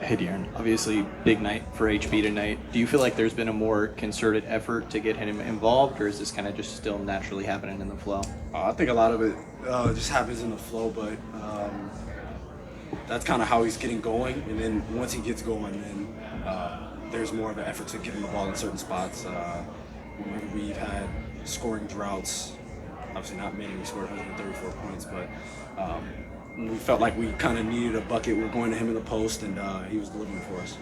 Hey, Darren. Obviously, big night for HB tonight. Do you feel like there's been a more concerted effort to get him involved, or is this kind of just still naturally happening in the flow? I think a lot of it just happens in the flow, but that's kind of how he's getting going. And then once he gets going, then there's more of an effort to get him the ball in certain spots. Whenever we've had scoring droughts, obviously not many, we scored 134 points, but we felt like we kind of needed a bucket. We were going to him in the post, and he was delivering for us.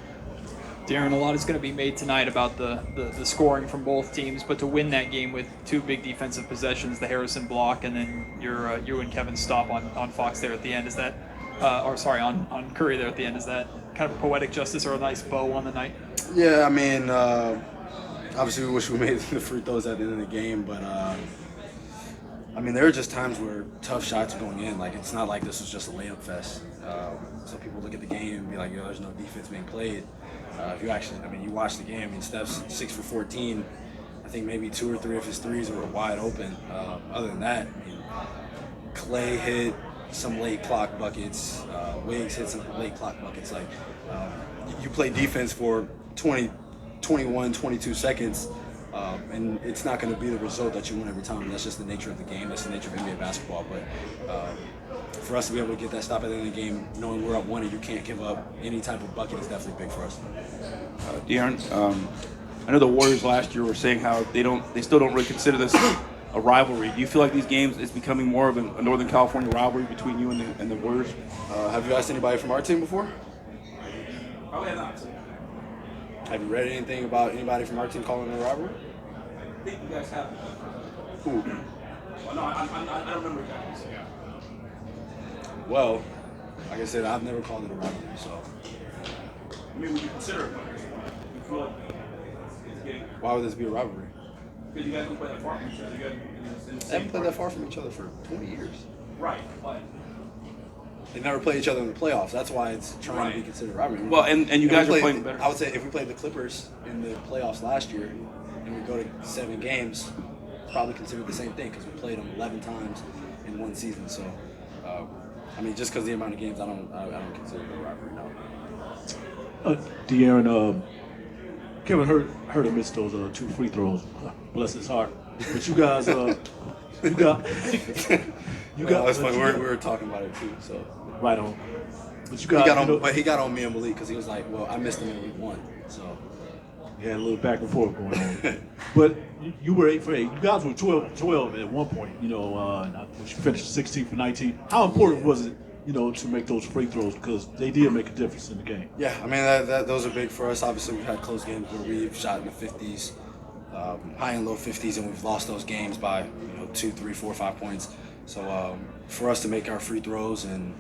Darren, a lot is going to be made tonight about the scoring from both teams, but to win that game with two big defensive possessions, the Harrison block, and then you and Kevin's stop on Fox there at the end, is that, on Curry there at the end, is that kind of a poetic justice or a nice bow on the night? Yeah, I mean, obviously we wish we made the free throws at the end of the game, but I mean, there are just times where tough shots are going in. Like, it's not like this was just a layup fest. So people look at the game and be like, there's no defense being played. If you actually, you watch the game. I mean, Steph's 6 for 14. I think maybe 2 or 3 of his threes were wide open. Other than that, I mean, Clay hit some late clock buckets. Wiggs hit some late clock buckets. Like, you play defense for 20, 21, 22 seconds, and it's not going to be the result that you want every time. That's just the nature of the game. That's the nature of NBA basketball. But for us to be able to get that stop at the end of the game, knowing we're up 1 and you can't give up any type of bucket is definitely big for us. De'Aaron, I know the Warriors last year were saying how they still don't really consider this a rivalry. Do you feel like these games is becoming more of a Northern California rivalry between you and the Warriors? Have you asked anybody from our team before? Probably not. Have you read anything about anybody from our team calling it a rivalry? I think you guys have. Who? Well, no, I don't remember exactly. Yeah. Well, like I said, I've never called it a rivalry, so. I mean, would you consider it one? You feel like it's getting. Why would this be a rivalry? Because you guys don't play that far from each other. You guys in the They same haven't played that far from each other for 20 years. Right, but. They never play each other in the playoffs. That's why it's trying to be considered a rivalry. Well, and you guys are playing better. I would say if we played the Clippers in the playoffs last year and we go to 7 games, probably considered the same thing because we played them 11 times in one season. So, just because of the amount of games, I don't consider it a rivalry. No. De'Aaron, Kevin Hurt missed those 2 free throws. Bless his heart. But you guys, you got. That's funny. We were talking about it too. So. Right on. But you got. But he got on me and Malik because he was like, "Well, I missed him in week 1." So. You had a little back and forth going on. But you were 8 for 8. You guys were 12 at one point. You finished 16 for 19. How important was it, to make those free throws because they did make a difference in the game? Yeah, those are big for us. Obviously, we've had close games where we've shot in the 50s, high and low 50s, and we've lost those games by 2, 3, 4, 5 points. So for us to make our free throws and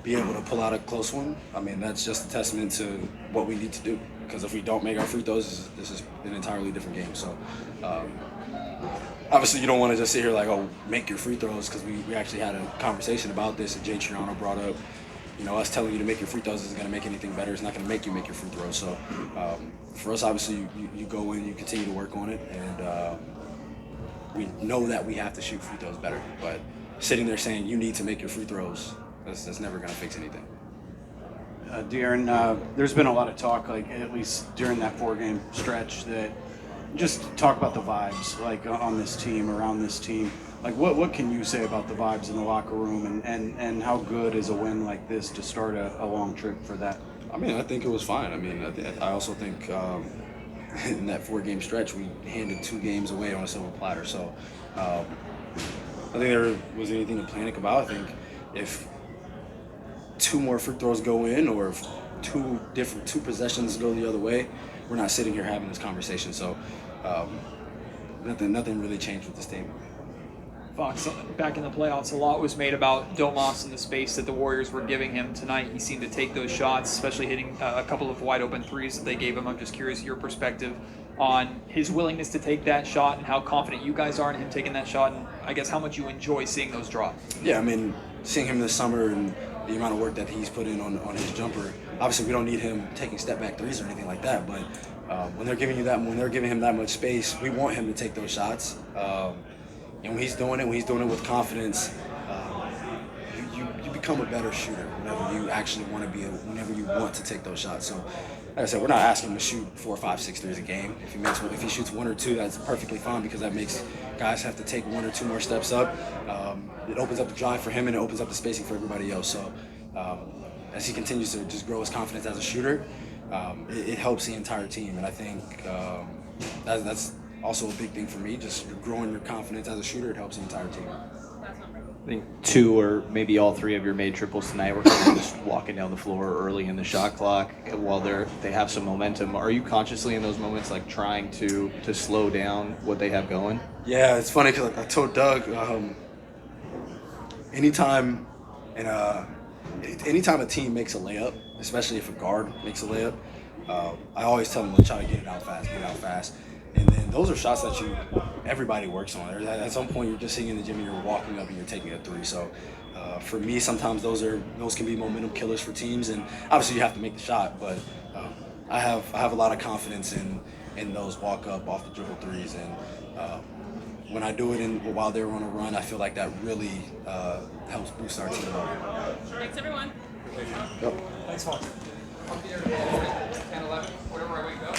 be able to pull out a close one, that's just a testament to what we need to do. Because if we don't make our free throws, this is an entirely different game. So obviously you don't want to just sit here like, oh, make your free throws, because we actually had a conversation about this, and Jay Triano brought up, us telling you to make your free throws isn't going to make anything better. It's not going to make you make your free throws. So for us, obviously, you go in, you continue to work on it, and we know that we have to shoot free throws better. But sitting there saying you need to make your free throws, that's never going to fix anything. De'Aaron, there's been a lot of talk, at least during that 4-game stretch, that just talk about the vibes, on this team, around this team. What can you say about the vibes in the locker room, and how good is a win like this to start a long trip for that? I think it was fine. I also think in that 4-game stretch, we handed 2 games away on a silver platter. So I think there was anything to panic about. I think if 2 more free throws go in, or if two possessions go the other way, we're not sitting here having this conversation. So nothing really changed with this team. Fox, back in the playoffs, a lot was made about Domas and the space that the Warriors were giving him tonight. He seemed to take those shots, especially hitting a couple of wide open threes that they gave him. I'm just curious your perspective on his willingness to take that shot and how confident you guys are in him taking that shot, and I guess how much you enjoy seeing those drop. Yeah, seeing him this summer and the amount of work that he's put in on his jumper. Obviously, we don't need him taking step back threes or anything like that, but when they're giving him that much space, we want him to take those shots. And when he's doing it with confidence, you become a better shooter whenever you actually want to be, whenever you want to take those shots. So, like I said, we're not asking him to shoot 4, 5, 6 threes a game. If he shoots 1 or 2, that's perfectly fine because that makes guys have to take 1 or 2 more steps up. It opens up the drive for him and it opens up the spacing for everybody else. So, as he continues to just grow his confidence as a shooter, it helps the entire team. And I think that's also a big thing for me. Just growing your confidence as a shooter, it helps the entire team. I think 2 or maybe all 3 of your made triples tonight were kind of just walking down the floor early in the shot clock while they have some momentum. Are you consciously in those moments like trying to slow down what they have going? Yeah, it's funny because I told Doug, anytime a team makes a layup, especially if a guard makes a layup, I always tell them to try to get it out fast. And then those are shots that everybody works on. At some point, you're just sitting in the gym and you're walking up and you're taking a 3. So for me, sometimes those can be momentum killers for teams. And obviously, you have to make the shot. But I have a lot of confidence in those walk up off the dribble 3s. And when I do it while they're on a run, I feel like that really helps boost our team. Thanks, everyone. Yep. Thanks, Mark. 10, 11, whatever I wake up.